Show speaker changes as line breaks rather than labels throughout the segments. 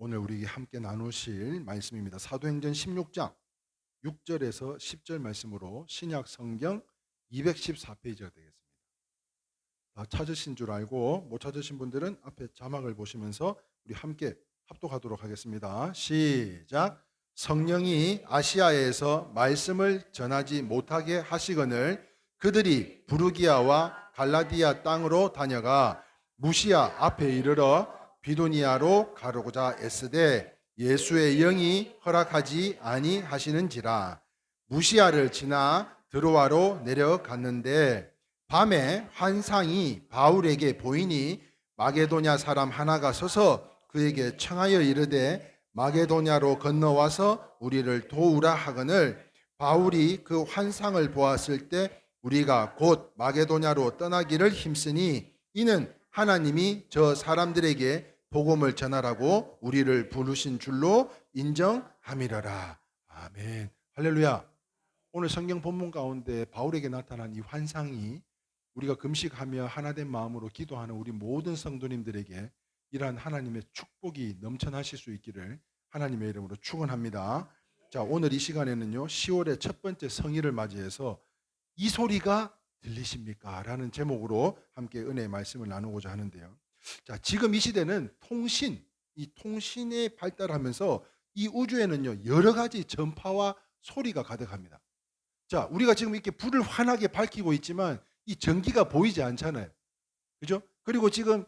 오늘 우리 함께 나누실 말씀입니다. 사도행전 16장 6절에서 10절 말씀으로 신약 성경 214페이지가 되겠습니다. 다 찾으신 줄 알고 못 찾으신 분들은 앞에 자막을 보시면서 우리 함께 합독하도록 하겠습니다. 시작. 성령이 아시아에서 말씀을 전하지 못하게 하시거늘 그들이 부르기아와 갈라디아 땅으로 다녀가 무시아 앞에 이르러 비두니아로 가고자 애쓰되 예수의 영이 허락하지 아니하시는지라. 무시아를 지나 드로아로 내려갔는데 밤에 환상이 바울에게 보이니 마게도냐 사람 하나가 서서 그에게 청하여 이르되 마게도냐로 건너와서 우리를 도우라 하거늘 바울이 그 환상을 보았을 때 우리가 곧 마게도냐로 떠나기를 힘쓰니 이는 하나님이 저 사람들에게 복음을 전하라고 우리를 부르신 줄로 인정함이라라. 아멘. 할렐루야. 오늘 성경 본문 가운데 바울에게 나타난 이 환상이 우리가 금식하며 하나된 마음으로 기도하는 우리 모든 성도님들에게 이러한 하나님의 축복이 넘쳐나실 수 있기를 하나님의 이름으로 축원합니다. 자, 오늘 이 시간에는요 10월의 첫 번째 성일을 맞이해서 이 소리가 들리십니까? 라는 제목으로 함께 은혜의 말씀을 나누고자 하는데요. 자, 지금 이 시대는 이 통신이 발달하면서 이 우주에는요 여러 가지 전파와 소리가 가득합니다. 자, 우리가 지금 이렇게 불을 환하게 밝히고 있지만 이 전기가 보이지 않잖아요. 그죠? 그리고 지금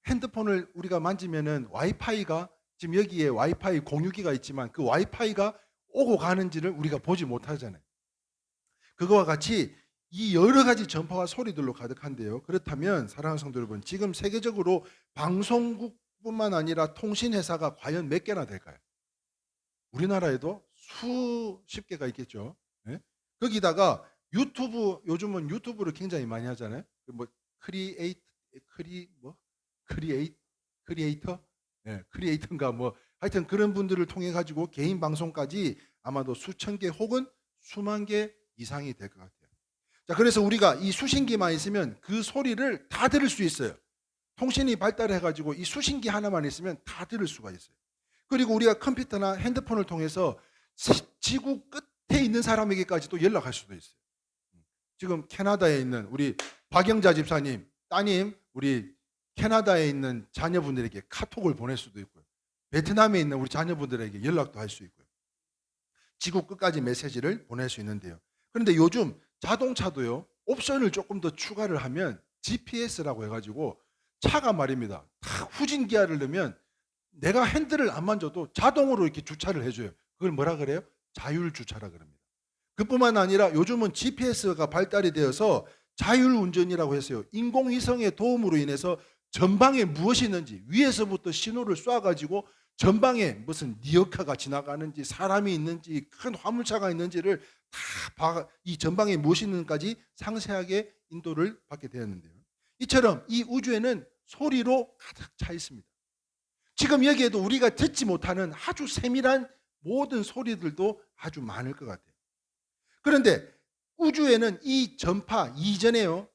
핸드폰을 우리가 만지면은 와이파이가 지금 여기에 와이파이 공유기가 있지만 그 와이파이가 오고 가는지를 우리가 보지 못하잖아요. 그거와 같이 이 여러 가지 전파와 소리들로 가득한데요. 그렇다면 사랑하는 성도 여러분, 지금 세계적으로 방송국뿐만 아니라 통신회사가 과연 몇 개나 될까요? 우리나라에도 수십 개가 있겠죠. 네? 거기다가 유튜브, 요즘은 유튜브를 굉장히 많이 하잖아요. 뭐 크리에이터, 네, 크리에이터인가 뭐 하여튼 그런 분들을 통해 가지고 개인 방송까지 아마도 수천 개 혹은 수만 개 이상이 될 것 같아요. 자, 그래서 우리가 이 수신기만 있으면 그 소리를 다 들을 수 있어요. 통신이 발달해 가지고 이 수신기 하나만 있으면 다 들을 수가 있어요. 그리고 우리가 컴퓨터나 핸드폰을 통해서 지구 끝에 있는 사람에게까지도 연락할 수도 있어요. 지금 캐나다에 있는 우리 박영자 집사님 따님, 우리 캐나다에 있는 자녀분들에게 카톡을 보낼 수도 있고요. 베트남에 있는 우리 자녀분들에게 연락도 할 수 있고요. 지구 끝까지 메시지를 보낼 수 있는데요. 그런데 요즘 자동차도요, 옵션을 조금 더 추가를 하면 GPS라고 해가지고 차가 말입니다. 딱 후진기아를 넣으면 내가 핸들을 안 만져도 자동으로 이렇게 주차를 해줘요. 그걸 뭐라 그래요? 자율주차라 그럽니다. 그뿐만 아니라 요즘은 GPS가 발달이 되어서 자율운전이라고 했어요. 인공위성의 도움으로 인해서 전방에 무엇이 있는지 위에서부터 신호를 쏴가지고 전방에 무슨 리어카가 지나가는지 사람이 있는지 큰 화물차가 있는지를 다 이 전방에 무엇이 있는지까지 상세하게 인도를 받게 되었는데요. 이처럼 이 우주에는 소리로 가득 차 있습니다. 지금 여기에도 우리가 듣지 못하는 아주 세밀한 모든 소리들도 아주 많을 것 같아요. 그런데 우주에는 이 전파 이전에요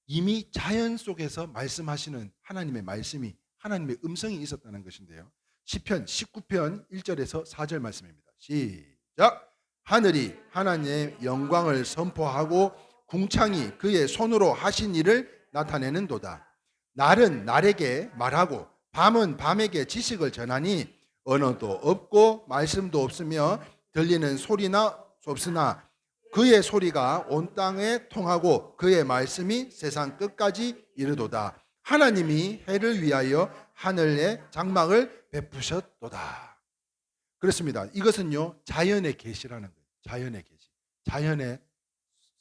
이미 자연 속에서 말씀하시는 하나님의 말씀이, 하나님의 음성이 있었다는 것인데요. 시편 19편 1절에서 4절 말씀입니다. 시작. 하늘이 하나님의 영광을 선포하고 궁창이 그의 손으로 하신 일을 나타내는도다. 날은 날에게 말하고 밤은 밤에게 지식을 전하니 언어도 없고 말씀도 없으며 들리는 소리나 없으나 그의 소리가 온 땅에 통하고 그의 말씀이 세상 끝까지 이르도다. 하나님이 해를 위하여 하늘에 장막을 베푸셨도다. 그렇습니다. 이것은요 자연의 계시라는 거예요. 자연의 계시.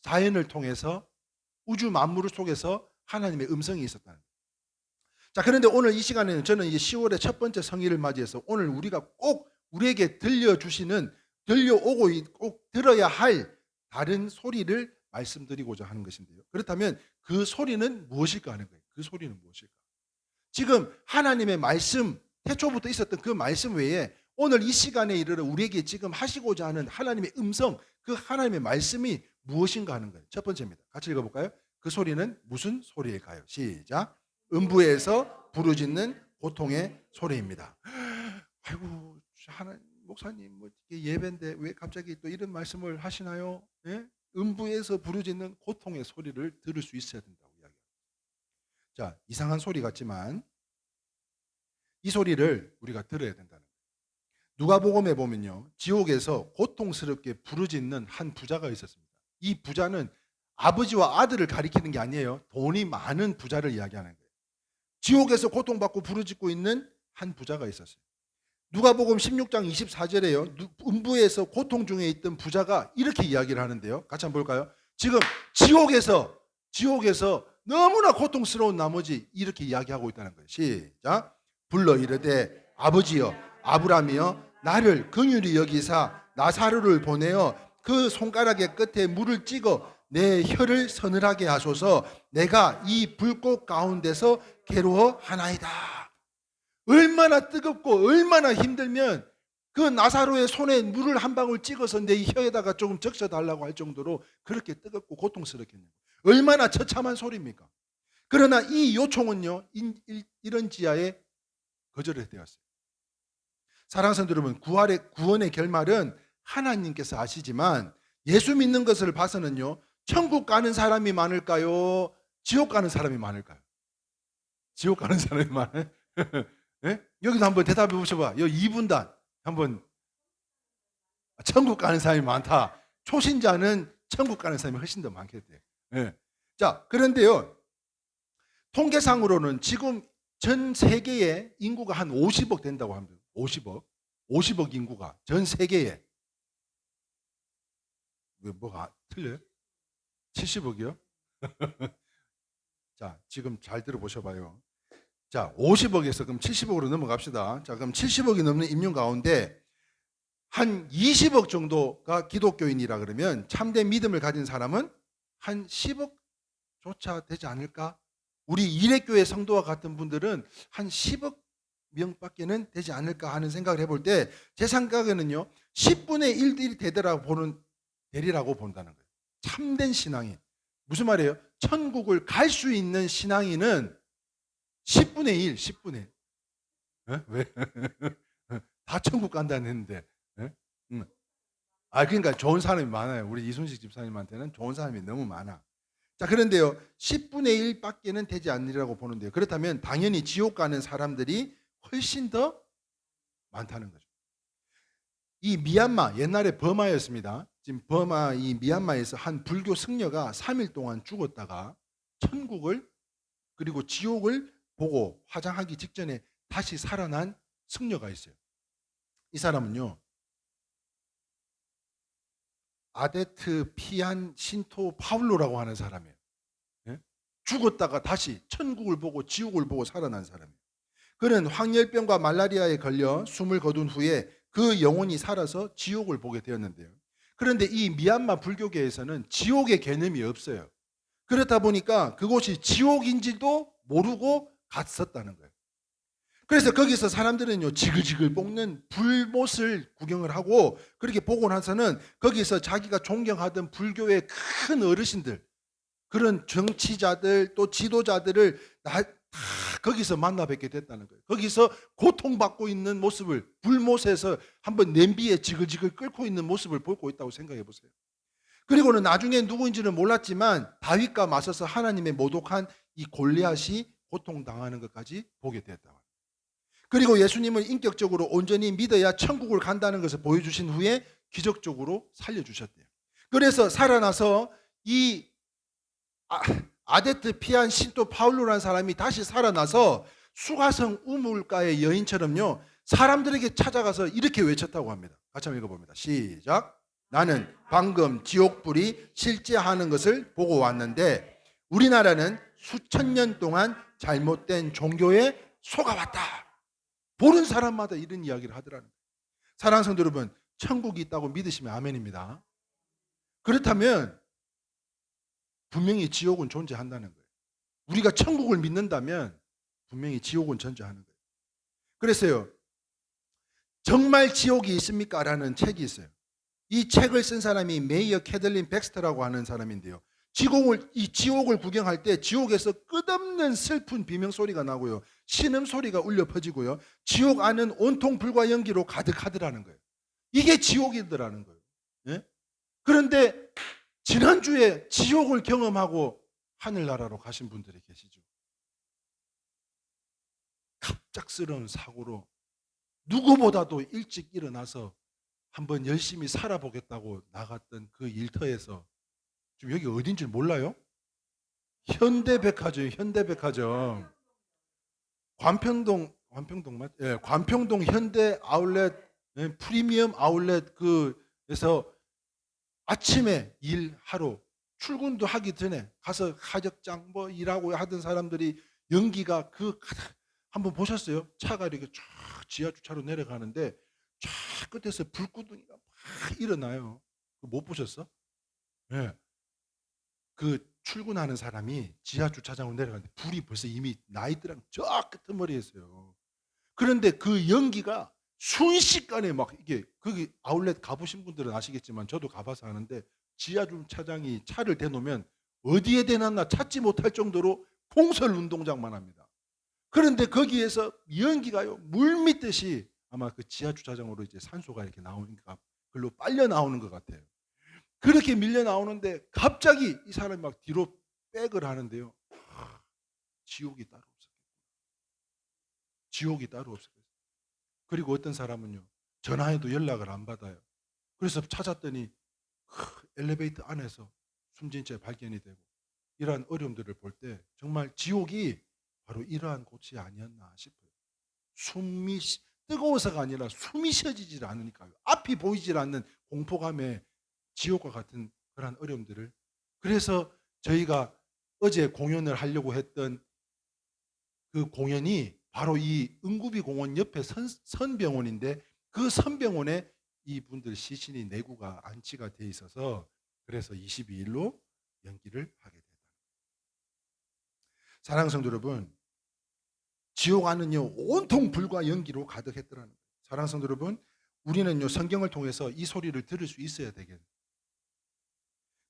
자연을 통해서 우주 만물 속에서 하나님의 음성이 있었다는 거예요. 자, 그런데 오늘 이 시간에는 저는 이제 10월의 첫 번째 성일을 맞이해서 오늘 우리가 꼭 우리에게 들려오고 꼭 들어야 할 다른 소리를 말씀드리고자 하는 것인데요. 그렇다면 그 소리는 무엇일까 하는 거예요. 그 소리는 무엇일까? 지금 하나님의 말씀, 태초부터 있었던 그 말씀 외에 오늘 이 시간에 이르러 우리에게 지금 하시고자 하는 하나님의 음성, 그 하나님의 말씀이 무엇인가 하는 거예요. 첫 번째입니다. 같이 읽어볼까요? 그 소리는 무슨 소리일까요? 시작. 음부에서 부르짖는 고통의 소리입니다. 아이고, 목사님 뭐 이게 예배인데 왜 갑자기 또 이런 말씀을 하시나요? 예? 음부에서 부르짖는 고통의 소리를 들을 수 있어야 된다고 이야기합니다. 자, 이상한 소리 같지만 이 소리를 우리가 들어야 된다는 거예요. 누가복음에 보면요, 지옥에서 고통스럽게 부르짖는 한 부자가 있었습니다. 이 부자는 아버지와 아들을 가리키는 게 아니에요. 돈이 많은 부자를 이야기하는 거예요. 지옥에서 고통받고 부르짖고 있는 한 부자가 있었어요. 누가복음 16장 24절에요. 음부에서 고통 중에 있던 부자가 이렇게 이야기를 하는데요. 같이 한번 볼까요? 지금 지옥에서 너무나 고통스러운 나머지 이렇게 이야기하고 있다는 거예요. 시작. 불러 이르되 아버지여 아브라함이여 나를 긍휼히 여기사 나사로를 보내어 그 손가락의 끝에 물을 찍어 내 혀를 서늘하게 하소서. 내가 이 불꽃 가운데서 괴로워하나이다. 얼마나 뜨겁고 얼마나 힘들면 그 나사로의 손에 물을 한 방울 찍어서 내 혀에다가 조금 적셔달라고 할 정도로 그렇게 뜨겁고 고통스럽겠냐고. 얼마나 처참한 소리입니까? 그러나 이 요청은요, 이런 지하에 거절이 되었어요. 사랑하는 성도 여러분, 구원의 결말은 하나님께서 아시지만 예수 믿는 것을 봐서는요, 천국 가는 사람이 많을까요? 지옥 가는 사람이 많을까요? 지옥 가는 사람이 많아요? 네? 여기도 한번 대답해 보셔봐. 여기 2분단 한번. 천국 가는 사람이 많다. 초신자는 천국 가는 사람이 훨씬 더 많겠대요. 네. 자, 그런데요, 통계상으로는 지금 전 세계의 인구가 한 50억 된다고 합니다. 50억 인구가 전 세계에. 왜 뭐가 틀려요? 70억이요? 자, 지금 잘 들어보셔봐요. 자, 50억에서 그럼 70억으로 넘어갑시다. 자, 그럼 70억이 넘는 인류 가운데 한 20억 정도가 기독교인이라 그러면 참된 믿음을 가진 사람은 한 10억조차 되지 않을까? 우리 일회교회 성도와 같은 분들은 한 10억 명밖에는 되지 않을까 하는 생각을 해볼 때 제 생각에는요, 10분의 1이 되리라고 본다는 거예요. 참된 신앙인. 무슨 말이에요? 천국을 갈 수 있는 신앙인은 10분의 1, 10분의 1. 에? 왜? 다 천국 간다는 했는데. 그러니까 좋은 사람이 많아요. 우리 이순식 집사님한테는 좋은 사람이 너무 많아. 자, 그런데요, 10분의 1밖에는 되지 않으리라고 보는데요. 그렇다면 당연히 지옥 가는 사람들이 훨씬 더 많다는 거죠. 이 미얀마, 옛날에 버마였습니다. 지금 이 미얀마에서 한 불교 승려가 3일 동안 죽었다가 천국을 그리고 지옥을 보고 화장하기 직전에 다시 살아난 승려가 있어요. 이 사람은요, 아데트 피안 신토 파울로라고 하는 사람이에요. 예? 죽었다가 다시 천국을 보고 지옥을 보고 살아난 사람이에요. 그는 황열병과 말라리아에 걸려 숨을 거둔 후에 그 영혼이 살아서 지옥을 보게 되었는데요. 그런데 이 미얀마 불교계에서는 지옥의 개념이 없어요. 그렇다 보니까 그곳이 지옥인지도 모르고 갔었다는 거예요. 그래서 거기서 사람들은요, 지글지글 볶는 불못을 구경을 하고 그렇게 보고 나서는 거기서 자기가 존경하던 불교의 큰 어르신들, 그런 정치자들 또 지도자들을 다 거기서 만나 뵙게 됐다는 거예요. 거기서 고통받고 있는 모습을, 불못에서 한번 냄비에 지글지글 끓고 있는 모습을 보고 있다고 생각해 보세요. 그리고는 나중에 누구인지는 몰랐지만 다윗과 맞서서 하나님의 모독한 이 골리앗이 고통당하는 것까지 보게 됐다고. 그리고 예수님을 인격적으로 온전히 믿어야 천국을 간다는 것을 보여주신 후에 기적적으로 살려주셨대요. 그래서 살아나서 이 아데트 피안 신토 파울로라는 사람이 다시 살아나서 수가성 우물가의 여인처럼요, 사람들에게 찾아가서 이렇게 외쳤다고 합니다. 같이 한번 읽어봅니다. 시작. 나는 방금 지옥불이 실제하는 것을 보고 왔는데 우리나라는 수천 년 동안 잘못된 종교에 속아왔다. 보는 사람마다 이런 이야기를 하더라는 거예요. 사랑하는 성도 여러분, 천국이 있다고 믿으시면 아멘입니다. 그렇다면 분명히 지옥은 존재한다는 거예요. 우리가 천국을 믿는다면 분명히 지옥은 존재하는 거예요. 그래서요, 정말 지옥이 있습니까? 라는 책이 있어요. 이 책을 쓴 사람이 메이어 캐들린 백스터라고 하는 사람인데요. 지옥을 구경할 때 지옥에서 끝없는 슬픈 비명소리가 나고요, 신음소리가 울려 퍼지고요. 지옥 안은 온통 불과 연기로 가득하더라는 거예요. 이게 지옥이더라는 거예요. 예? 그런데 지난주에 지옥을 경험하고 하늘나라로 가신 분들이 계시죠. 갑작스러운 사고로 누구보다도 일찍 일어나서 한번 열심히 살아보겠다고 나갔던 그 일터에서 지금 여기 어딘 줄 몰라요? 현대백화점. 관평동 맞? 예, 관평동 현대 아울렛, 예, 프리미엄 아울렛 그에서 아침에 일하러 출근도 하기 전에 가서 하적장 뭐 일하고 하던 사람들이 연기가 한번 보셨어요? 차가 이렇게 쫙 지하 주차로 내려가는데 쫙 끝에서 불구덩이가 막 일어나요. 못 보셨어? 예. 그 출근하는 사람이 지하 주차장으로 내려가는데 불이 벌써 이미 나이트랑 저 끄트머리에 있어요. 그런데 그 연기가 순식간에 막 이게 거기 아울렛 가보신 분들은 아시겠지만 저도 가봐서 아는데 지하 주차장이 차를 대놓으면 어디에 대놨나 찾지 못할 정도로 공설 운동장만 합니다. 그런데 거기에서 연기가요 물 믿듯이 아마 그 지하 주차장으로 이제 산소가 이렇게 나오니까 글로 빨려 나오는 것 같아요. 그렇게 밀려 나오는데 갑자기 이 사람이 막 뒤로 백을 하는데요. 지옥이 따로 없었겠구나. 지옥이 따로 없었겠어요. 그리고 어떤 사람은요. 전화해도 연락을 안 받아요. 그래서 찾았더니 엘리베이터 안에서 숨진 채 발견이 되고 이러한 어려움들을 볼 때 정말 지옥이 바로 이러한 곳이 아니었나 싶어요. 숨이 뜨거워서가 아니라 숨이 쉬어지질 않으니까요. 앞이 보이질 않는 공포감에 지옥과 같은 그런 어려움들을 그래서 저희가 어제 공연을 하려고 했던 그 공연이 바로 이 응구비 공원 옆에 선병원인데 그 선병원에 이분들 시신이 내구가 안치가 돼 있어서 그래서 22일로 연기를 하게 됐다. 사랑하는 성도 여러분, 지옥 안은요 온통 불과 연기로 가득했더라는 거예요. 사랑하는 성도 여러분, 우리는요 성경을 통해서 이 소리를 들을 수 있어야 되겠네요.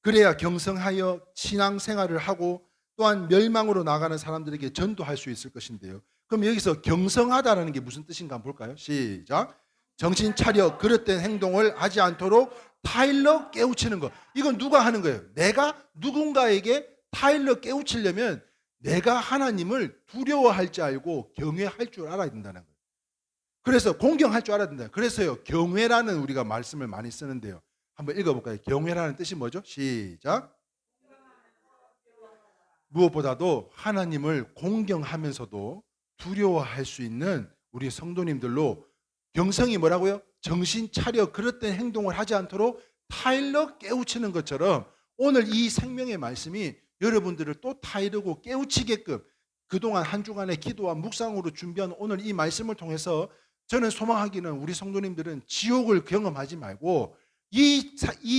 그래야 경성하여 신앙생활을 하고 또한 멸망으로 나가는 사람들에게 전도할 수 있을 것인데요. 그럼 여기서 경성하다라는 게 무슨 뜻인가 한번 볼까요? 시작. 정신 차려 그릇된 행동을 하지 않도록 타일러 깨우치는 것. 이건 누가 하는 거예요? 내가 누군가에게 타일러 깨우치려면 내가 하나님을 두려워할 줄 알고 경외할 줄 알아야 된다는 거예요. 그래서 공경할 줄 알아야 된다. 그래서요 경외라는 우리가 말씀을 많이 쓰는데요. 한번 읽어볼까요? 경외라는 뜻이 뭐죠? 시작. 무엇보다도 하나님을 공경하면서도 두려워할 수 있는 우리 성도님들로 경성이 뭐라고요? 정신 차려 그릇된 행동을 하지 않도록 타일러 깨우치는 것처럼 오늘 이 생명의 말씀이 여러분들을 또 타이르고 깨우치게끔 그동안 한 주간의 기도와 묵상으로 준비한 오늘 이 말씀을 통해서 저는 소망하기는 우리 성도님들은 지옥을 경험하지 말고 이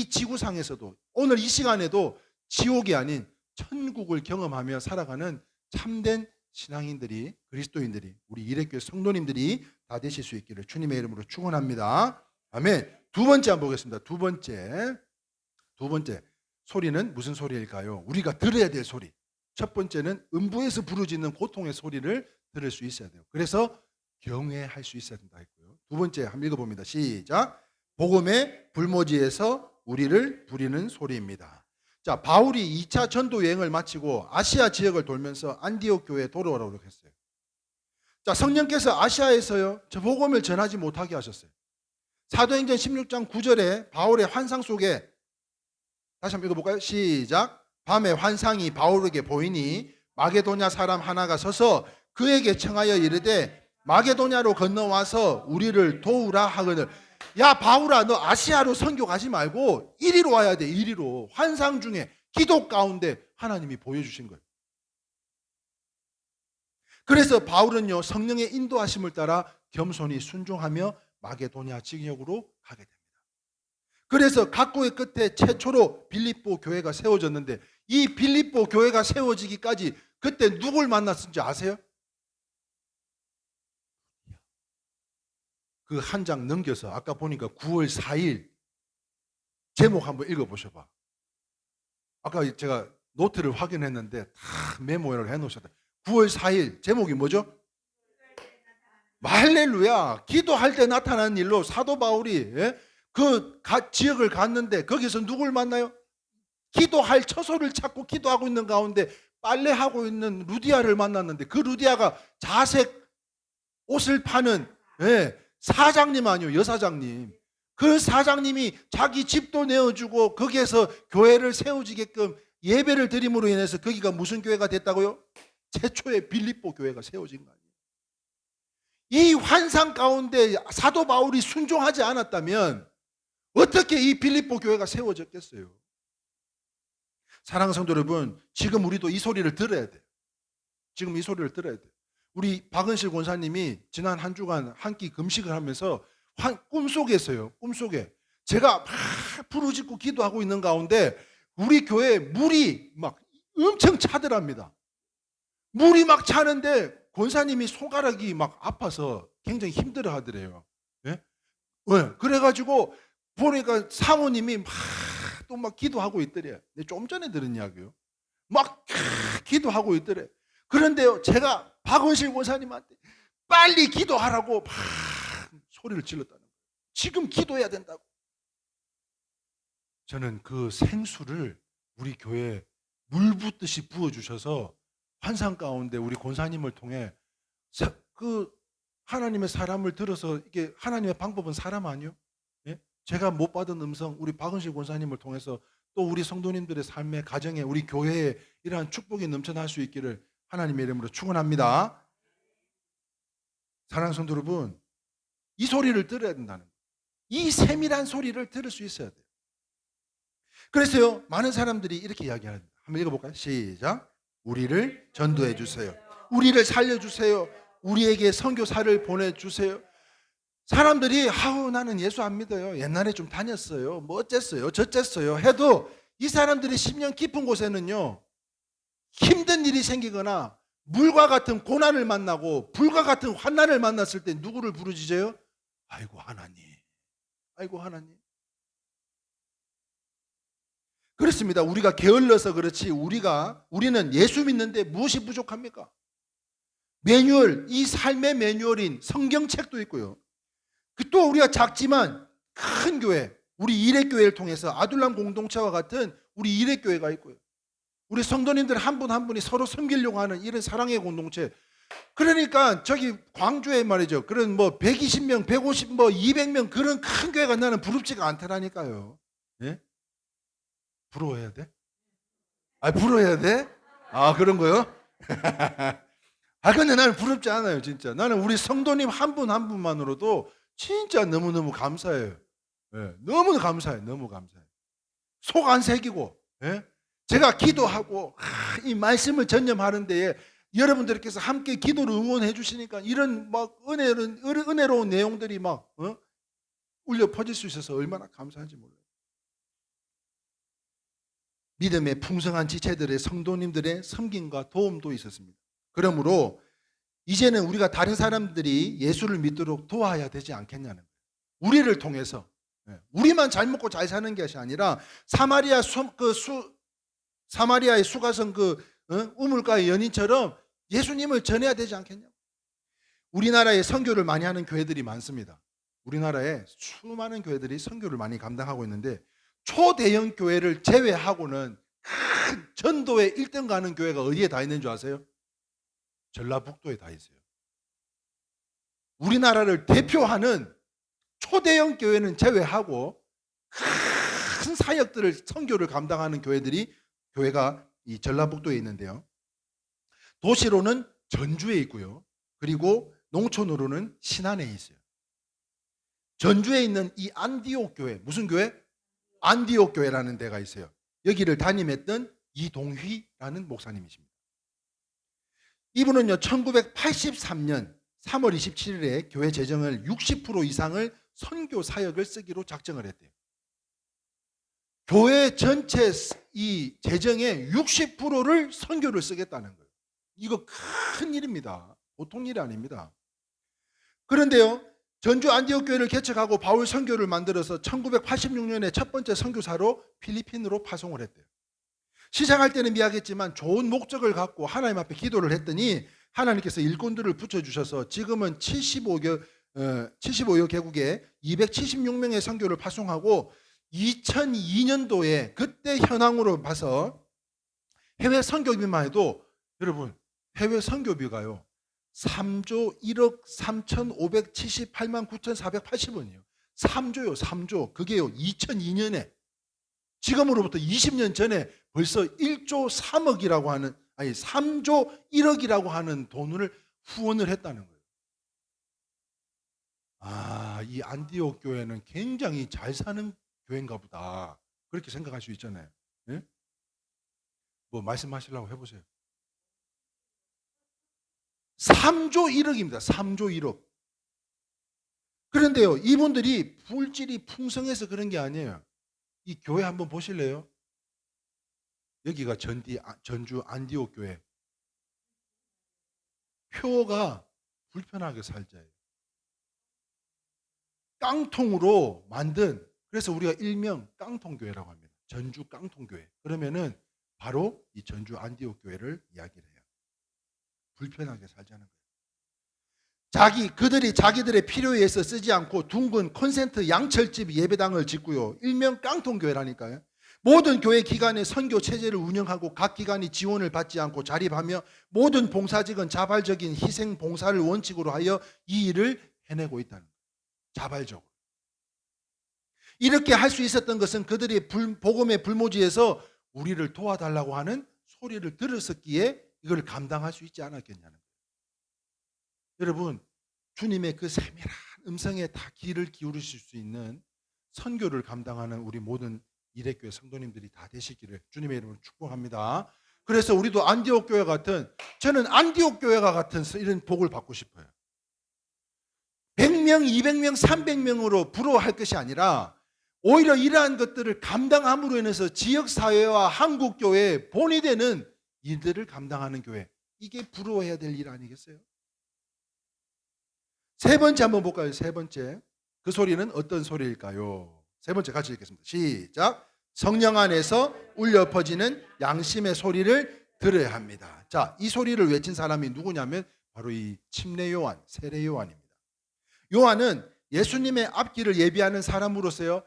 지구상에서도 오늘 이 시간에도 지옥이 아닌 천국을 경험하며 살아가는 참된 신앙인들이 그리스도인들이 우리 이레교회 성도님들이 다 되실 수 있기를 주님의 이름으로 축원합니다. 아멘. 두 번째 한번 보겠습니다. 두 번째 소리는 무슨 소리일까요? 우리가 들어야 될 소리. 첫 번째는 음부에서 부르짖는 고통의 소리를 들을 수 있어야 돼요. 그래서 경외할 수 있어야 된다 했고요. 두 번째 한번 읽어봅니다. 시작. 복음의 불모지에서 우리를 부리는 소리입니다. 자, 바울이 2차 전도 여행을 마치고 아시아 지역을 돌면서 안디옥 교회에 돌아오라고 했어요. 자, 성령께서 아시아에서요 저 복음을 전하지 못하게 하셨어요. 사도행전 16장 9절에 바울의 환상 속에 다시 한번 읽어볼까요? 시작. 밤에 환상이 바울에게 보이니 마게도냐 사람 하나가 서서 그에게 청하여 이르되 마게도냐로 건너와서 우리를 도우라 하거늘. 야 바울아, 너 아시아로 선교 가지 말고 이리로 와야 돼. 이리로. 환상 중에 기도 가운데 하나님이 보여주신 거예요. 그래서 바울은요 성령의 인도하심을 따라 겸손히 순종하며 마게도냐 지역으로 가게 됩니다. 그래서 각고의 끝에 최초로 빌립보 교회가 세워졌는데 이 빌립보 교회가 세워지기까지 그때 누굴 만났는지 아세요? 그 한 장 넘겨서 아까 보니까 9월 4일 제목 한번 읽어보셔봐. 아까 제가 노트를 확인했는데 다 메모를 해놓으셨다. 9월 4일 제목이 뭐죠? 할렐루야. 기도할 때 나타난 일로 사도 바울이 그 지역을 갔는데 거기서 누굴 만나요? 기도할 처소를 찾고 기도하고 있는 가운데 빨래하고 있는 루디아를 만났는데 그 루디아가 자색 옷을 파는 사장님 아니요, 여사장님. 그 사장님이 자기 집도 내어주고 거기에서 교회를 세워지게끔 예배를 드림으로 인해서 거기가 무슨 교회가 됐다고요? 최초의 빌립보 교회가 세워진 거 아니에요. 이 환상 가운데 사도 바울이 순종하지 않았다면 어떻게 이 빌립보 교회가 세워졌겠어요? 사랑하는 성도 여러분, 지금 우리도 이 소리를 들어야 돼요. 지금 이 소리를 들어야 돼요. 우리 박은실 권사님이 지난 한 주간 한 끼 금식을 하면서 꿈속에서요. 꿈속에 제가 막 부르짖고 기도하고 있는 가운데 우리 교회에 물이 막 엄청 차더랍니다. 물이 막 차는데 권사님이 손가락이 막 아파서 굉장히 힘들어 하더래요. 예? 그래가지고 보니까 사모님이 막 또 막 기도하고 있더래요. 좀 전에 들은 이야기요. 막 기도하고 있더래. 그런데요, 제가 박원실 권사님한테 빨리 기도하라고 막 소리를 질렀다는 거예요. 지금 기도해야 된다고. 저는 그 생수를 우리 교회에 물 붓듯이 부어주셔서 환상 가운데 우리 권사님을 통해 그 하나님의 사람을 들어서 이게 하나님의 방법은 사람 아니요? 예? 제가 못 받은 음성 우리 박은실 권사님을 통해서 또 우리 성도님들의 삶의 가정에 우리 교회에 이러한 축복이 넘쳐날 수 있기를 하나님의 이름으로 축원합니다. 사랑하는 성도 여러분, 이 소리를 들어야 된다는 거예요. 이 세밀한 소리를 들을 수 있어야 돼요. 그래서요, 많은 사람들이 이렇게 이야기합니다. 한번 읽어볼까요? 시작. 우리를 전도해 주세요. 우리를 살려주세요. 우리에게 선교사를 보내주세요. 사람들이 나는 예수 안 믿어요. 옛날에 좀 다녔어요. 뭐 어쨌어요 저쨌어요 해도 이 사람들이 10년 깊은 곳에는요, 힘든 일이 생기거나 물과 같은 고난을 만나고 불과 같은 환난을 만났을 때 누구를 부르짖어요? 아이고 하나님, 아이고 하나님. 그렇습니다. 우리가 게을러서 그렇지 우리는 예수 믿는데 무엇이 부족합니까? 매뉴얼, 이 삶의 매뉴얼인 성경책도 있고요. 또 우리가 작지만 큰 교회, 우리 일회교회를 통해서 아둘람 공동체와 같은 우리 일회교회가 있고요. 우리 성도님들 한 분 한 분이 서로 섬기려고 하는 이런 사랑의 공동체. 그러니까 저기 광주에 말이죠, 그런 뭐 120명, 150, 뭐 200명 그런 큰 교회가 나는 부럽지가 않더라니까요. 예? 부러워해야 돼? 부러워해야 돼? 그런 거요? 근데 나는 부럽지 않아요, 진짜. 나는 우리 성도님 한 분 한 분만으로도 진짜 너무너무 감사해요. 예, 너무 감사해요. 너무 감사해요. 속 안 새기고, 예? 제가 기도하고 이 말씀을 전념하는 데에 여러분들께서 함께 기도를 응원해 주시니까 이런 막 은혜로운 내용들이 막 울려 퍼질 수 있어서 얼마나 감사한지 몰라요. 믿음의 풍성한 지체들의 성도님들의 섬김과 도움도 있었습니다. 그러므로 이제는 우리가 다른 사람들이 예수를 믿도록 도와야 되지 않겠냐는 거예요. 우리를 통해서. 우리만 잘 먹고 잘 사는 것이 아니라 사마리아의 수가성 우물가의 연인처럼 예수님을 전해야 되지 않겠냐. 우리나라에 선교를 많이 하는 교회들이 많습니다. 우리나라에 수많은 교회들이 선교를 많이 감당하고 있는데 초대형 교회를 제외하고는 큰 전도에 1등 가는 교회가 어디에 다 있는 줄 아세요? 전라북도에 다 있어요. 우리나라를 대표하는 초대형 교회는 제외하고 큰 사역들을 선교를 감당하는 교회가 이 전라북도에 있는데요. 도시로는 전주에 있고요. 그리고 농촌으로는 신안에 있어요. 전주에 있는 이 안디옥 교회, 무슨 교회? 안디옥 교회라는 데가 있어요. 여기를 담임했던 이동휘라는 목사님이십니다. 이분은요, 1983년 3월 27일에 교회 재정을 60% 이상을 선교 사역을 쓰기로 작정을 했대요. 교회 전체 이 재정의 60%를 선교를 쓰겠다는 거예요. 이거 큰 일입니다. 보통 일이 아닙니다. 그런데요, 전주 안디옥 교회를 개척하고 바울 선교를 만들어서 1986년에 첫 번째 선교사로 필리핀으로 파송을 했대요. 시작할 때는 미약했지만 좋은 목적을 갖고 하나님 앞에 기도를 했더니 하나님께서 일꾼들을 붙여주셔서 지금은 75여 개국에 276명의 선교를 파송하고 2002년도에 그때 현황으로 봐서 해외 선교비만 해도 여러분 해외 선교비가요 3조 1억 3,578만 9,480원이에요. 3조요 3조. 그게요 2002년에 지금으로부터 20년 전에 벌써 1조 3억이라고 하는 3조 1억이라고 하는 돈을 후원을 했다는 거예요. 이 안디옥 교회는 굉장히 잘 사는 교회인가 보다. 그렇게 생각할 수 있잖아요. 네? 뭐 말씀하시려고 해보세요. 3조 1억입니다. 3조 1억. 그런데요, 이분들이 물질이 풍성해서 그런 게 아니에요. 이 교회 한번 보실래요? 여기가 전주 안디옥 교회. 표가 불편하게 살자예요. 깡통으로 만든, 그래서 우리가 일명 깡통교회라고 합니다. 전주 깡통교회. 그러면은 바로 이 전주 안디옥 교회를 이야기를 해요. 불편하게 살자는 거예요. 그들이 자기들의 필요에 의해서 쓰지 않고 둥근 콘센트 양철집 예배당을 짓고요. 일명 깡통교회라니까요. 모든 교회 기관의 선교 체제를 운영하고 각 기관이 지원을 받지 않고 자립하며 모든 봉사직은 자발적인 희생 봉사를 원칙으로 하여 이 일을 해내고 있다는 거예요. 자발적으로. 이렇게 할 수 있었던 것은 그들이 복음의 불모지에서 우리를 도와달라고 하는 소리를 들었었기에 이걸 감당할 수 있지 않았겠냐는 거예요. 여러분, 주님의 그 세밀한 음성에 다 귀를 기울이실 수 있는 선교를 감당하는 우리 모든 이레교회 성도님들이 다 되시기를 주님의 이름으로 축복합니다. 그래서 우리도 안디옥 교회 같은, 저는 안디옥 교회가 같은 이런 복을 받고 싶어요. 100명, 200명, 300명으로 부러워할 것이 아니라 오히려 이러한 것들을 감당함으로 인해서 지역사회와 한국교회의 본이 되는 일들을 감당하는 교회, 이게 부러워해야 될 일 아니겠어요? 세 번째 한번 볼까요? 세 번째. 그 소리는 어떤 소리일까요? 세 번째 같이 읽겠습니다. 시작. 성령 안에서 울려 퍼지는 양심의 소리를 들어야 합니다. 자, 이 소리를 외친 사람이 누구냐면 바로 이 침례 요한, 세례 요한입니다. 요한은 예수님의 앞길을 예비하는 사람으로서요,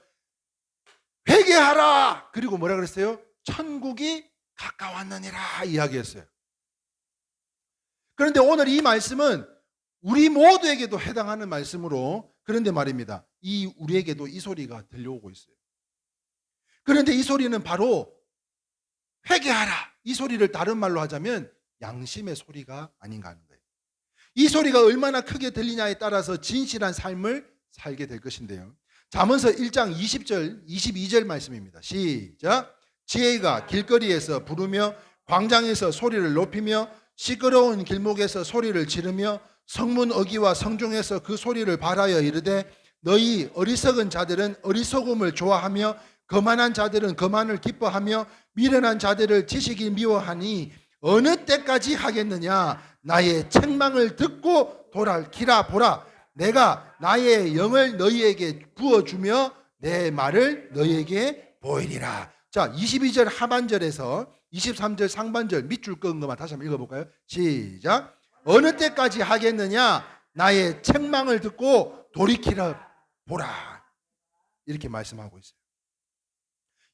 회개하라! 그리고 뭐라 그랬어요? 천국이 가까웠느니라 이야기했어요. 그런데 오늘 이 말씀은 우리 모두에게도 해당하는 말씀으로, 그런데 말입니다, 우리에게도 이 소리가 들려오고 있어요. 그런데 이 소리는 바로 회개하라, 이 소리를 다른 말로 하자면 양심의 소리가 아닌가 하는 거예요. 이 소리가 얼마나 크게 들리냐에 따라서 진실한 삶을 살게 될 것인데요. 잠언서 1장 20절 22절 말씀입니다. 시작. 지혜가 길거리에서 부르며 광장에서 소리를 높이며 시끄러운 길목에서 소리를 지르며 성문 어귀와 성중에서 그 소리를 발하여 이르되 너희 어리석은 자들은 어리석음을 좋아하며 거만한 자들은 거만을 기뻐하며 미련한 자들을 지식이 미워하니 어느 때까지 하겠느냐. 나의 책망을 듣고 돌아키라. 보라, 내가 나의 영을 너희에게 부어주며 내 말을 너희에게 보이리라. 자, 22절 하반절에서 23절 상반절 밑줄 끄은 것만 다시 한번 읽어볼까요? 시작. 어느 때까지 하겠느냐. 나의 책망을 듣고 돌이키라. 보라. 이렇게 말씀하고 있어요.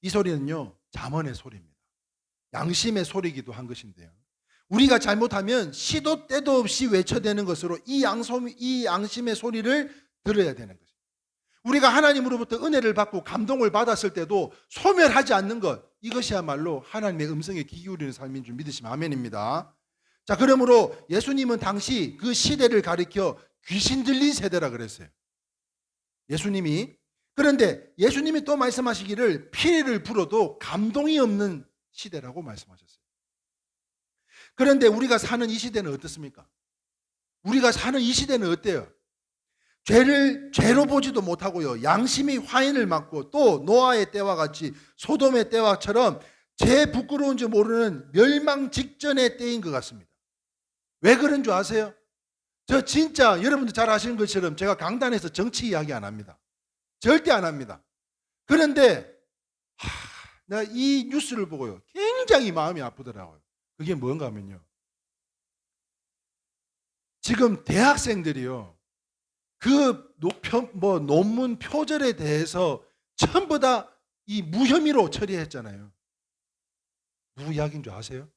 이 소리는요, 잠언의 소리입니다. 양심의 소리이기도 한 것인데요, 우리가 잘못하면 시도 때도 없이 외쳐대는 것으로 이 양심의 소리를 들어야 되는 것입니다. 우리가 하나님으로부터 은혜를 받고 감동을 받았을 때도 소멸하지 않는 것, 이것이야말로 하나님의 음성에 귀 기울이는 삶인 줄 믿으시면 아멘입니다. 자, 그러므로 예수님은 당시 그 시대를 가리켜 귀신 들린 세대라 그랬어요. 그런데 예수님이 또 말씀하시기를 피리를 불어도 감동이 없는 시대라고 말씀하셨어요. 그런데 우리가 사는 이 시대는 어떻습니까? 우리가 사는 이 시대는 어때요? 죄를 죄로 보지도 못하고요, 양심이 화인을 맞고 또 노아의 때와 같이 소돔의 때와처럼 죄 부끄러운 줄 모르는 멸망 직전의 때인 것 같습니다. 왜 그런 줄 아세요? 저 진짜 여러분들 잘 아시는 것처럼 제가 강단에서 정치 이야기 안 합니다. 절대 안 합니다. 그런데 내가 이 뉴스를 보고요, 굉장히 마음이 아프더라고요. 그게 뭔가 하면요, 지금 대학생들이요. 그 논문 표절에 대해서 전부 다 이 무혐의로 처리했잖아요. 누구 이야기인 줄 아세요?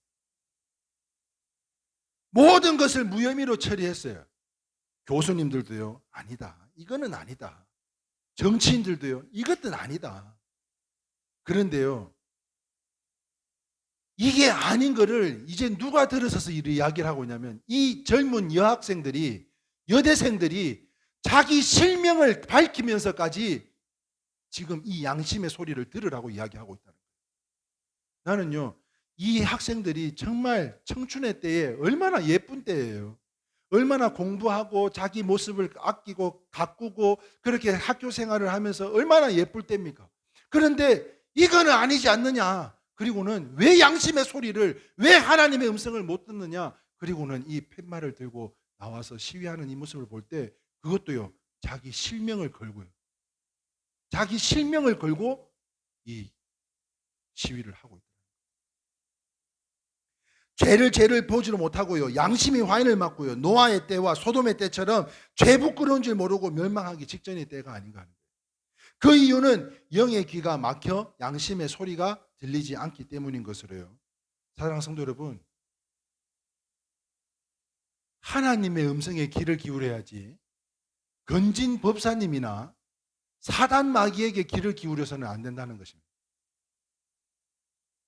모든 것을 무혐의로 처리했어요. 교수님들도요. 아니다. 이거는 아니다. 정치인들도요. 이것은 아니다. 그런데요. 이게 아닌 거를 이제 누가 들어서서 이야기를 하고 있냐면 이 젊은 여학생들이, 여대생들이 자기 실명을 밝히면서까지 지금 이 양심의 소리를 들으라고 이야기하고 있다는 거예요. 나는요, 이 학생들이 정말 청춘의 때에 얼마나 예쁜 때예요. 얼마나 공부하고 자기 모습을 아끼고 가꾸고 그렇게 학교 생활을 하면서 얼마나 예쁠 때입니까? 그런데 이거는 아니지 않느냐? 그리고는 왜 양심의 소리를, 왜 하나님의 음성을 못 듣느냐? 그리고는 이 팻말을 들고 나와서 시위하는 이 모습을 볼 때 그것도요, 자기 실명을 걸고요. 자기 실명을 걸고 이 시위를 하고 있다. 죄를 보지를 못하고요. 양심이 화인을 맞고요. 노아의 때와 소돔의 때처럼 죄 부끄러운 줄 모르고 멸망하기 직전의 때가 아닌가 하는 거예요. 그 이유는 영의 귀가 막혀 양심의 소리가 들리지 않기 때문인 것으로요. 사랑하는 성도 여러분, 하나님의 음성에 귀를 기울여야지 건진 법사님이나 사단 마귀에게 귀를 기울여서는 안 된다는 것입니다.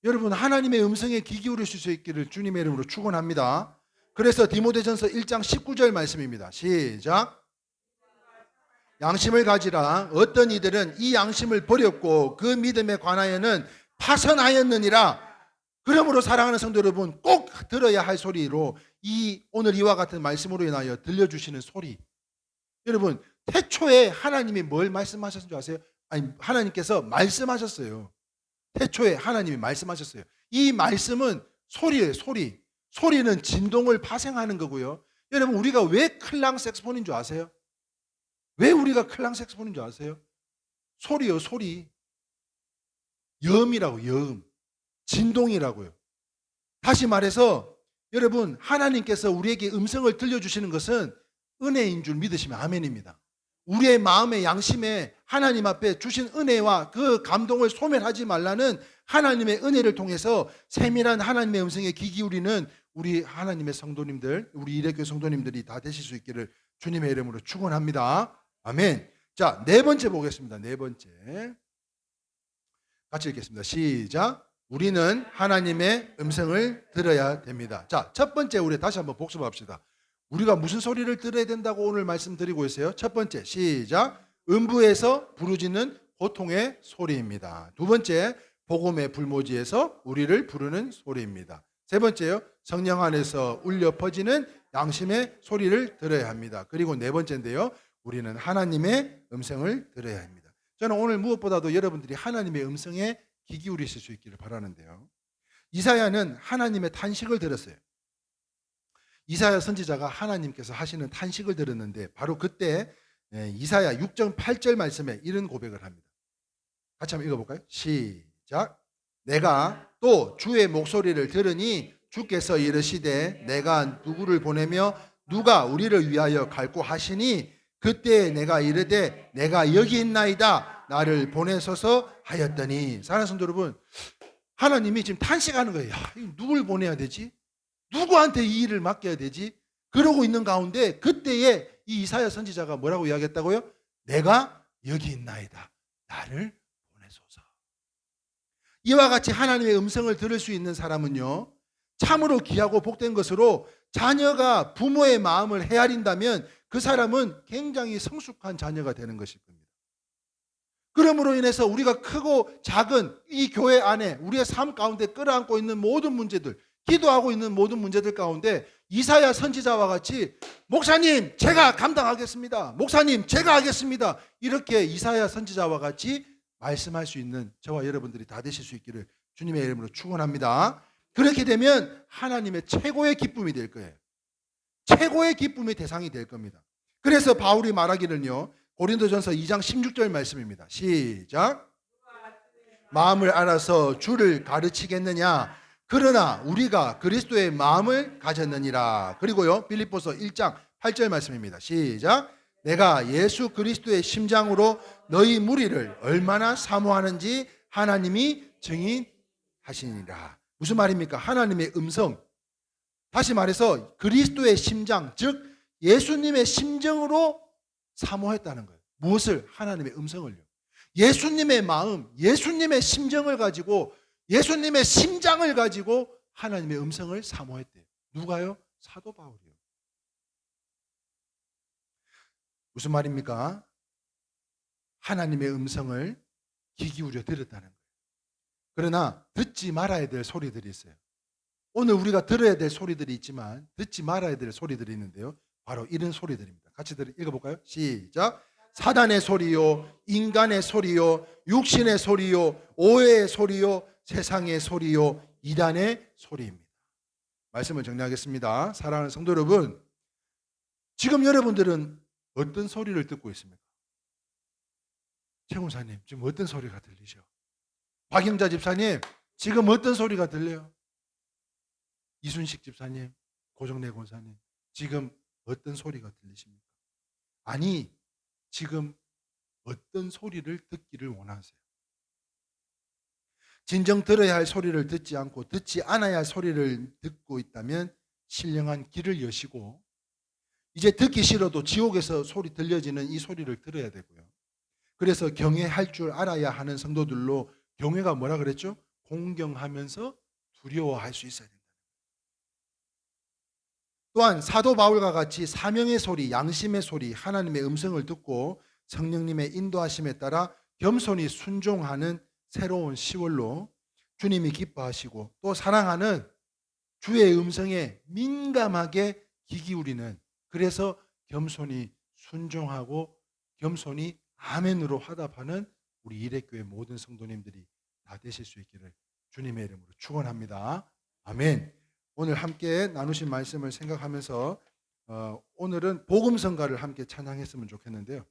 여러분, 하나님의 음성에 귀 기울이실 수 있기를 주님의 이름으로 축원합니다. 그래서 디모데전서 1장 19절 말씀입니다. 시작. 양심을 가지라. 어떤 이들은 이 양심을 버렸고 그 믿음에 관하여는 파선하였느니라. 그러므로 사랑하는 성도 여러분, 꼭 들어야 할 소리로 오늘 이와 같은 말씀으로 인하여 들려주시는 소리. 여러분, 태초에 하나님이 뭘 말씀하셨는 줄 아세요? 아니, 하나님께서 말씀하셨어요. 태초에 하나님이 말씀하셨어요. 이 말씀은 소리예요, 소리. 소리는 진동을 파생하는 거고요. 여러분, 우리가 왜 클랑 색소폰인 줄 아세요? 왜 우리가 클랑 색소폰인 줄 아세요? 소리요, 소리. 여음이라고, 여음. 진동이라고요. 다시 말해서 여러분, 하나님께서 우리에게 음성을 들려주시는 것은 은혜인 줄 믿으시면 아멘입니다. 우리의 마음의 양심에 하나님 앞에 주신 은혜와 그 감동을 소멸하지 말라는 하나님의 은혜를 통해서 세밀한 하나님의 음성에 귀 기울이는 우리 하나님의 성도님들, 우리 이레교회 성도님들이 다 되실 수 있기를 주님의 이름으로 축원합니다. 아멘. 자, 네 번째 보겠습니다. 네 번째. 같이 읽겠습니다. 시작. 우리는 하나님의 음성을 들어야 됩니다. 자, 첫 번째 우리 다시 한번 복습합시다. 우리가 무슨 소리를 들어야 된다고 오늘 말씀드리고 있어요? 첫 번째, 시작. 음부에서 부르짖는 고통의 소리입니다. 두 번째, 복음의 불모지에서 우리를 부르는 소리입니다. 세 번째요, 성령 안에서 울려 퍼지는 양심의 소리를 들어야 합니다. 그리고 네 번째인데요, 우리는 하나님의 음성을 들어야 합니다. 저는 오늘 무엇보다도 여러분들이 하나님의 음성에 귀 기울이실 수 있기를 바라는데요. 이사야는 하나님의 탄식을 들었어요. 이사야 선지자가 하나님께서 하시는 탄식을 들었는데 바로 그때 이사야 6장 8절 말씀에 이런 고백을 합니다. 같이 한번 읽어볼까요? 시작. 내가 또 주의 목소리를 들으니 주께서 이르시되 내가 누구를 보내며 누가 우리를 위하여 갈고 하시니 그때 내가 이르되 내가 여기 있나이다 나를 보내소서 하였더니. 사랑하는 성도 여러분, 하나님이 지금 탄식하는 거예요. 야, 누굴 보내야 되지? 누구한테 이 일을 맡겨야 되지? 그러고 있는 가운데 그때에 이 이사야 선지자가 뭐라고 이야기했다고요? 내가 여기 있나이다. 나를 보내소서. 이와 같이 하나님의 음성을 들을 수 있는 사람은요, 참으로 귀하고 복된 것으로 자녀가 부모의 마음을 헤아린다면 그 사람은 굉장히 성숙한 자녀가 되는 것일 겁니다. 그러므로 인해서 우리가 크고 작은 이 교회 안에 우리의 삶 가운데 끌어안고 있는 모든 문제들, 기도하고 있는 모든 문제들 가운데 이사야 선지자와 같이 목사님 제가 감당하겠습니다. 목사님 제가 하겠습니다. 이렇게 이사야 선지자와 같이 말씀할 수 있는 저와 여러분들이 다 되실 수 있기를 주님의 이름으로 축원합니다. 그렇게 되면 하나님의 최고의 기쁨이 될 거예요. 최고의 기쁨의 대상이 될 겁니다. 그래서 바울이 말하기는요, 고린도전서 2장 16절 말씀입니다. 시작. 마음을 알아서 주를 가르치겠느냐? 그러나 우리가 그리스도의 마음을 가졌느니라. 그리고요, 빌립보서 1장 8절 말씀입니다. 시작. 내가 예수 그리스도의 심장으로 너희 무리를 얼마나 사모하는지 하나님이 증인하시니라. 무슨 말입니까? 하나님의 음성. 다시 말해서 그리스도의 심장, 즉 예수님의 심정으로 사모했다는 거예요. 무엇을? 하나님의 음성을요. 예수님의 마음, 예수님의 심정을 가지고, 예수님의 심장을 가지고 하나님의 음성을 사모했대요. 누가요? 사도 바울이요. 무슨 말입니까? 하나님의 음성을 귀 기울여 들었다는 거예요. 그러나 듣지 말아야 될 소리들이 있어요. 오늘 우리가 들어야 될 소리들이 있지만 듣지 말아야 될 소리들이 있는데요. 바로 이런 소리들입니다. 같이 읽어볼까요? 시작. 사단의 소리요, 인간의 소리요, 육신의 소리요, 오해의 소리요, 세상의 소리요, 이단의 소리입니다. 말씀을 정리하겠습니다. 사랑하는 성도 여러분, 지금 여러분들은 어떤 소리를 듣고 있습니까? 최 목사님, 지금 어떤 소리가 들리죠? 박영자 집사님, 지금 어떤 소리가 들려요? 이순식 집사님, 고정래 권사님, 지금 어떤 소리가 들리십니까? 아니, 지금 어떤 소리를 듣기를 원하세요? 진정 들어야 할 소리를 듣지 않고 듣지 않아야 할 소리를 듣고 있다면 신령한 귀를 여시고, 이제 듣기 싫어도 지옥에서 소리 들려지는 이 소리를 들어야 되고요. 그래서 경외할 줄 알아야 하는 성도들로, 경외가 뭐라 그랬죠? 공경하면서 두려워할 수 있어야 된다. 또한 사도 바울과 같이 사명의 소리, 양심의 소리, 하나님의 음성을 듣고 성령님의 인도하심에 따라 겸손히 순종하는 새로운 10월로 주님이 기뻐하시고 또 사랑하는 주의 음성에 민감하게 귀 기울이는, 그래서 겸손히 순종하고 겸손히 아멘으로 화답하는 우리 이레교회 모든 성도님들이 다 되실 수 있기를 주님의 이름으로 축원합니다. 아멘. 오늘 함께 나누신 말씀을 생각하면서 오늘은 복음성가를 함께 찬양했으면 좋겠는데요.